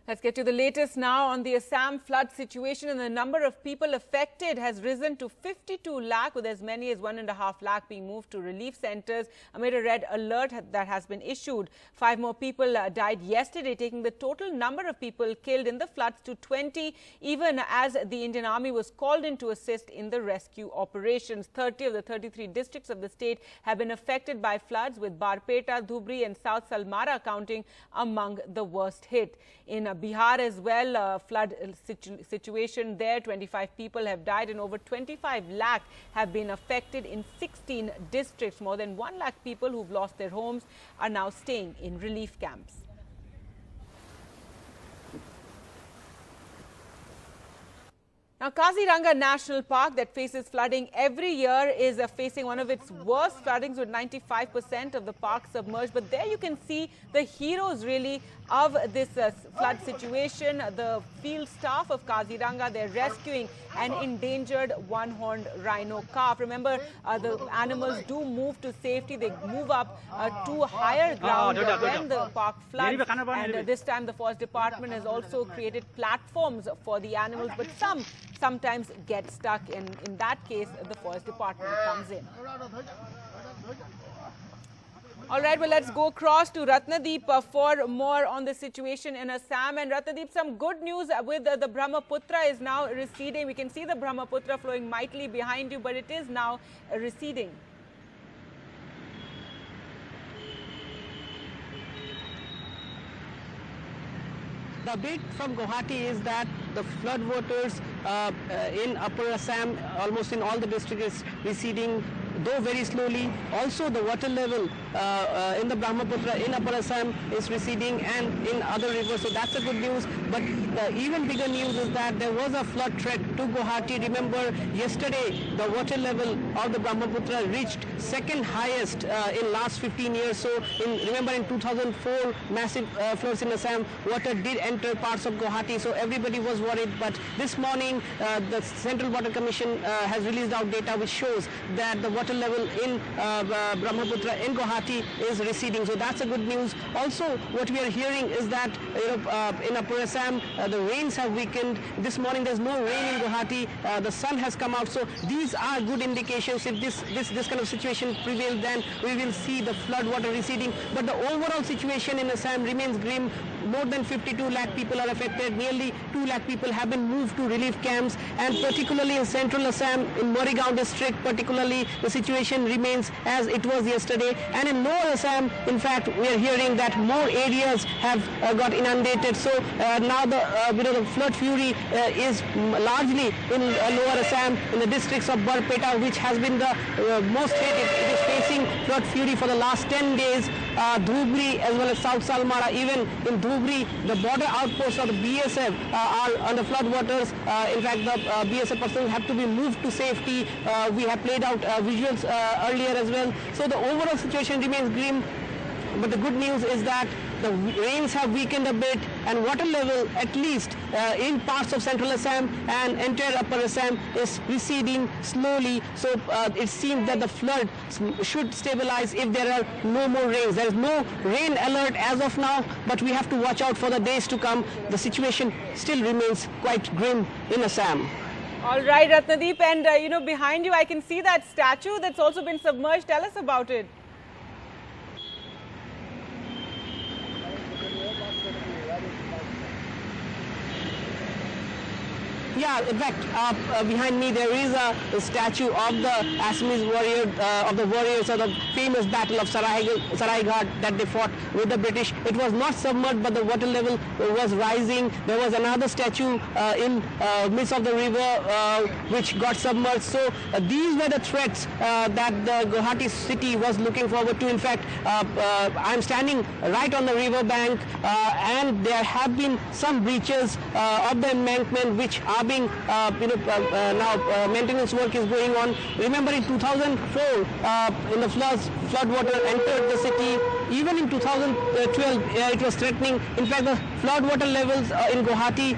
Let's get to the latest now on the Assam flood situation, and the number of people affected has risen to 52 lakh, with as many as 1.5 lakh being moved to relief centers amid a red alert that has been issued. 5 more people died yesterday, taking the total number of people killed in the floods to 20, even as the Indian Army was called in to assist in the rescue operations. 30 of the 33 districts of the state have been affected by floods, with Barpeta, Dhubri and South Salmara counting among the worst hit. In Bihar as well, flood situation there. 25 people have died and over 25 lakh have been affected in 16 districts. More than 1 lakh people who've lost their homes are now staying in relief camps. Now, Kaziranga National Park, that faces flooding every year, is facing one of its worst floodings, with 95% of the park submerged. But there you can see the heroes really of this flood situation. The field staff of Kaziranga, they're rescuing an endangered one-horned rhino calf. Remember, the animals do move to safety. They move up to higher ground when the park floods. And this time the Forest Department has also created platforms for the animals, but sometimes get stuck, and in that case the Forest Department comes in. All right, well, let's go across to Ratnadeep for more on the situation in Assam. And Ratnadeep, some good news with the Brahmaputra is now receding. We can see the Brahmaputra flowing mightily behind you, but it is now receding. The update from Guwahati is that the flood waters in Upper Assam, almost in all the districts, is receding, though very slowly. Also, the water level in the Brahmaputra in Upper Assam is receding, and in other rivers. So that's a good news. But the even bigger news is that there was a flood threat to Guwahati. Remember, yesterday the water level of the Brahmaputra reached second highest in last 15 years. So remember in 2004, massive floods in Assam, water did enter parts of Guwahati. So everybody was worried. But this morning, the Central Water Commission has released out data which shows that the water level in Brahmaputra in Guwahati is receding. So that's a good news. Also, what we are hearing is that in Upper Assam, the rains have weakened. This morning there's no rain in Guwahati. The sun has come out. So these are good indications. If this kind of situation prevails, then we will see the flood water receding. But the overall situation in Assam remains grim. More than 52 lakh people are affected. Nearly 2 lakh people have been moved to relief camps, and particularly in central Assam, in Morigaon district particularly, the situation remains as it was yesterday. And in lower Assam, in fact, we are hearing that more areas have got inundated. So now the flood fury is largely in lower Assam, in the districts of Barpeta, which has been the most hit. It is facing flood fury for the last 10 days. Dhubri as well as South Salmara, even in Dhubri, the border outposts of the BSF are under flood waters. In fact, the BSF personnel have to be moved to safety. We have played out visuals earlier as well. So the overall situation remains grim. But the good news is that the rains have weakened a bit, and water level, at least in parts of central Assam and entire Upper Assam, is receding slowly. So it seems that the flood should stabilize if there are no more rains. There is no rain alert as of now, but we have to watch out for the days to come. The situation still remains quite grim in Assam. All right, Ratnadeep, and behind you I can see that statue that's also been submerged. Tell us about it. Yeah, in fact, behind me there is a statue of the Assamese warrior, of the warriors of the famous Battle of Saraighat that they fought with the British. It was not submerged, but the water level was rising. There was another statue in midst of the river which got submerged. So these were the threats that the Guwahati city was looking forward to. In fact, I'm standing right on the river bank, and there have been some breaches of the embankment which are being, now maintenance work is going on. Remember in 2004, in the flood water entered the city. even in 2012 it was threatening. In fact, the flood water levels in Guwahati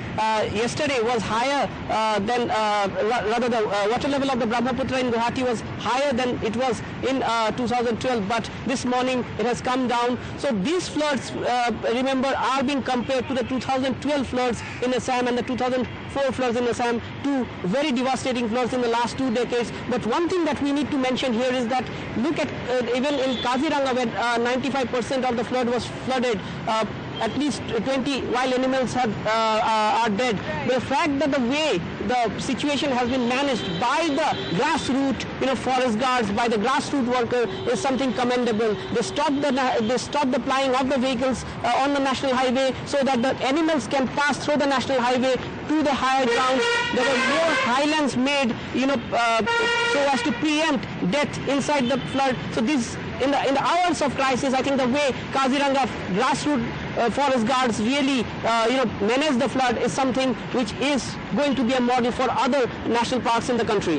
yesterday was higher rather the water level of the Brahmaputra in Guwahati was higher than it was in 2012, but this morning it has come down. So these floods, remember, are being compared to the 2012 floods in Assam and the 2004 floods in Assam, two very devastating floods in the last 2 decades. But one thing that we need to mention here is that look at even in Kaziranga, where 95% of the flood was flooded, at least 20 wild animals are dead. The fact that the way the situation has been managed by the grassroots, forest guards, by the grassroots worker is something commendable. They stopped the plying of the vehicles on the national highway so that the animals can pass through the national highway to the higher grounds. There were more highlands made, so as to preempt death inside the flood. So this, in the hours of crisis, I think the way Kaziranga grassroots forest guards really manage the flood is something which is going to be a model for other national parks in the country.